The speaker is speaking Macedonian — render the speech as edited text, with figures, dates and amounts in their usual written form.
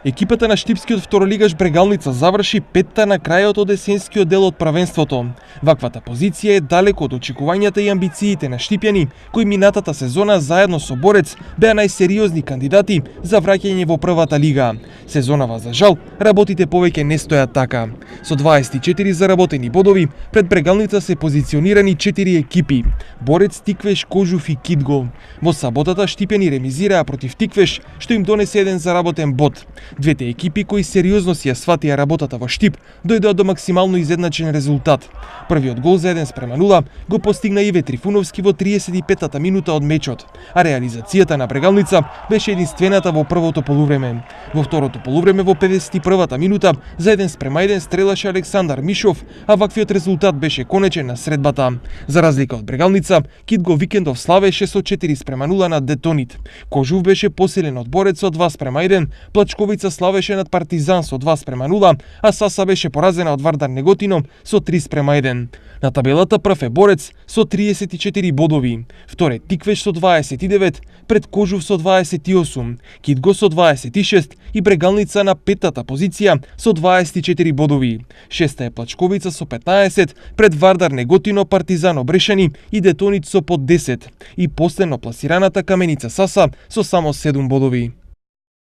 Екипата на штипскиот второлигаш Брегалница заврши петта на крајот од есенскиот дел од правенството. Ваквата позиција е далеко од очекувањата и амбициите на штипјани, кои минатата сезона заедно со Борец беа најсериозни кандидати за враќање во првата лига. Сезонава за жал, работите повеќе не стојат така. Со 24 заработени бодови, пред Брегалница се позиционирани 4 екипи: Борец, Тиквеш, Кожув и Кидго. Во саботата штипјани ремизираа против Тиквеш, што им донесе еден заработен бод. Двете екипи кои сериозно си ја сватија работата во Штип дојдоа до максимално изедначен резултат. Првиот гол за 1:0 го постигна Иве Трифуновски во 35-та минута од мечот, а реализацијата на Брегалница беше единствената во првото полувреме. Во второто полувреме во 51-та минута за 1:1 стрелаше Александар Мишов, а ваквиот резултат беше конечен на средбата. За разлика од Брегалница, Кидго викендов славеше со 4:0 над Детонит. Кожув беше посилен од Борец со 2:1, Плачковица славеше над Партизан со 2:0, а Саса беше поразена од Вардар Неготино со 3:1. На табелата прв е Борец со 34 бодови, втор е Тиквеш со 29, пред Кожув со 28, Кидго со 26 и Брегалница на петтата позиција со 24 бодови. Шеста е Плачковица со 15, пред Вардар Неготино, Партизан Обрешани и Детонит со по 10 и последно пласираната Каменица Саса со само 7 бодови.